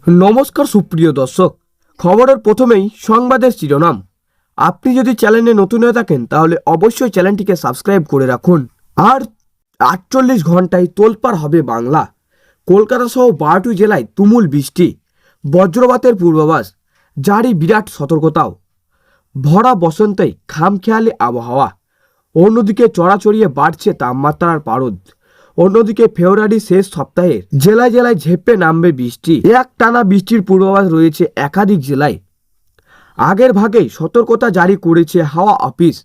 নমস্কার সুপ্রিয় দর্শক, খবরের প্রথমেই সংবাদের শিরোনাম। আপনি যদি চ্যানেলে নতুন হয়ে থাকেন তাহলে অবশ্যই চ্যানেলটিকে সাবস্ক্রাইব করে রাখুন। আর 48 ঘন্টায় তোলপাড় হবে বাংলা। কলকাতা সহ 12টি জেলায় তুমুল বৃষ্টি, বজ্রপাতের পূর্বাভাস, জারি বিরাট সতর্কতাও। ভরা বসন্তেই খামখেয়ালি আবহাওয়া। অন্যদিকে চড়াচড়িয়ে বাড়ছে তাপমাত্রার পারদ। অন্যদিকে ফেব্রুয়ারি শেষ সপ্তাহে জেলায় জেলায় ঝেঁপে নামবে বৃষ্টি। একটানা বৃষ্টির পূর্বাভাস রয়েছে একাধিক জেলায়। আগের ভাগেই সতর্কতা জারি করেছে হাওয়া অফিস।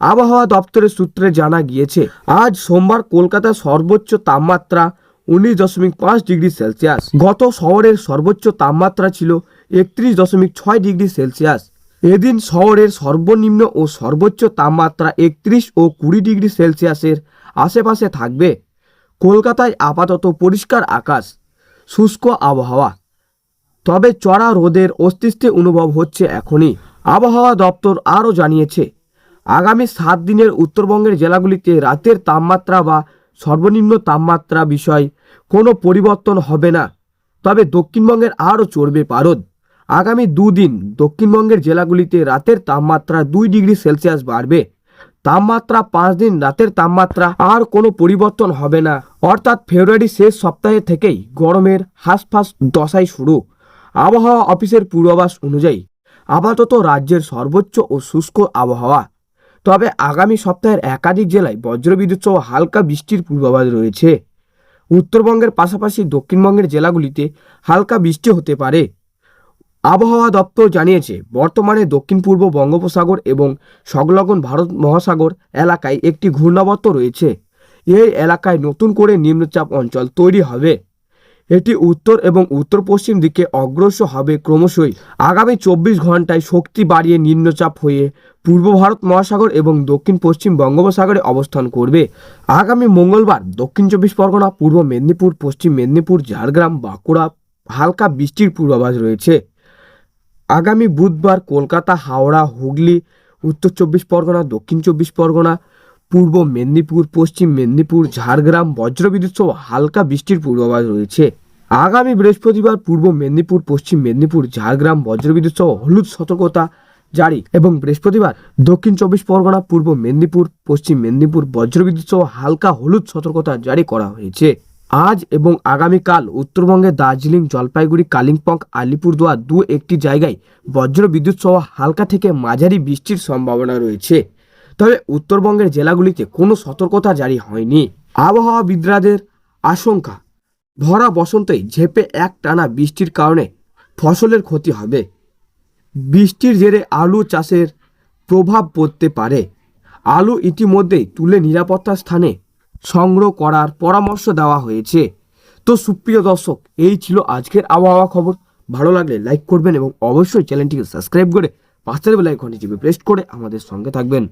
আবহাওয়া দপ্তরের সূত্রে জানা গিয়েছে, আজ সোমবার কলকাতার সর্বোচ্চ তাপমাত্রা 19.5 ডিগ্রি সেলসিয়াস। গত শহরের সর্বোচ্চ তাপমাত্রা ছিল 31.6 ডিগ্রি সেলসিয়াস। এদিন শহরের সর্বনিম্ন ও সর্বোচ্চ তাপমাত্রা 31 ও 20 ডিগ্রি সেলসিয়াসের আশেপাশে থাকবে। কলকাতায় আপাতত পরিষ্কার আকাশ, শুষ্ক আবহাওয়া, তবে চড়া রোদের অস্তিত্বে অনুভব হচ্ছে এখনই। আবহাওয়া দপ্তর আরও জানিয়েছে, আগামী 7 দিনের উত্তরবঙ্গের জেলাগুলিতে রাতের তাপমাত্রা বা সর্বনিম্ন তাপমাত্রা বিষয়ে কোনো পরিবর্তন হবে না, তবে দক্ষিণবঙ্গের আরও চড়বে পারদ। আগামী 2 দিন দক্ষিণবঙ্গের জেলাগুলিতে রাতের তাপমাত্রা 2 ডিগ্রি সেলসিয়াস বাড়বে। তাপমাত্রা 5 দিন রাতের তাপমাত্রা আর কোনো পরিবর্তন হবে না, অর্থাৎ ফেব্রুয়ারি শেষ সপ্তাহে থেকেই গরমের হাঁসফাঁস দশাই শুরু। আবহাওয়া অফিসের পূর্বাভাস অনুযায়ী আপাতত রাজ্যের সর্বোচ্চ ও শুষ্ক আবহাওয়া, তবে আগামী সপ্তাহের একাধিক জেলায় বজ্রবিদ্যুৎ সহ হালকা বৃষ্টির পূর্বাভাস রয়েছে। উত্তরবঙ্গের পাশাপাশি দক্ষিণবঙ্গের জেলাগুলিতে হালকা বৃষ্টি হতে পারে। আবহাওয়া দপ্তর জানিয়েছে, বর্তমানে দক্ষিণ পূর্ব বঙ্গোপসাগর এবং সংলগ্ন ভারত মহাসাগর এলাকায় একটি ঘূর্ণাবর্ত রয়েছে। এই এলাকায় নতুন করে নিম্নচাপ অঞ্চল তৈরি হবে। এটি উত্তর এবং উত্তর পশ্চিম দিকে অগ্রসর হবে ক্রমশই। আগামী 24 ঘন্টায় শক্তি বাড়িয়ে নিম্নচাপ হয়ে পূর্ব ভারত মহাসাগর এবং দক্ষিণ পশ্চিম বঙ্গোপসাগরে অবস্থান করবে। আগামী মঙ্গলবার দক্ষিণ 24 পরগনা, পূর্ব মেদিনীপুর, পশ্চিম মেদিনীপুর, ঝাড়গ্রাম, বাঁকুড়া হালকা বৃষ্টির পূর্বাভাস রয়েছে। আগামী বুধবার কলকাতা, হাওড়া, হুগলি, উত্তর 24 পরগনা, দক্ষিণ 24 পরগনা, পূর্ব মেদিনীপুর, পশ্চিম মেদিনীপুর, ঝাড়গ্রাম বজ্রবিদ্যুৎ সহ হালকা বৃষ্টির পূর্বাভাস রয়েছে। আগামী বৃহস্পতিবার পূর্ব মেদিনীপুর, পশ্চিম মেদিনীপুর, ঝাড়গ্রাম বজ্রবিদ্যুৎ সহ হলুদ সতর্কতা জারি এবং বৃহস্পতিবার দক্ষিণ 24 পরগনা, পূর্ব মেদিনীপুর, পশ্চিম মেদিনীপুর বজ্রবিদ্যুৎ সহ হালকা হলুদ সতর্কতা জারি করা হয়েছে। আজ এবং আগামীকাল উত্তরবঙ্গের দার্জিলিং, জলপাইগুড়ি, কালিম্পং, আলিপুরদুয়ার একটি জায়গায় বজ্রবিদ্যুৎ সহ হালকা থেকে মাঝারি বৃষ্টির সম্ভাবনা রয়েছে, তবে উত্তরবঙ্গের জেলাগুলিতে কোনো সতর্কতা জারি হয়নি। আবহাওয়াবিদদের আশঙ্কা, ভরা বসন্তে ঝেঁপে একটানা বৃষ্টির কারণে ফসলের ক্ষতি হবে। বৃষ্টির জেরে আলু চাষের প্রভাব পড়তে পারে। আলু ইতিমধ্যেই তুলে নিরাপত্তা স্থানে সংগ্রহ করার পরামর্শ দেওয়া হয়েছে। তো সুপ্রিয় দর্শক, এই ছিল আজকের আবহাওয়া খবর। ভালো লাগলে লাইক করবেন এবং অবশ্যই চ্যানেলটিকে সাবস্ক্রাইব করে পাশের বেল আইকনটি টিপে প্রেস করে আমাদের সঙ্গে থাকবেন।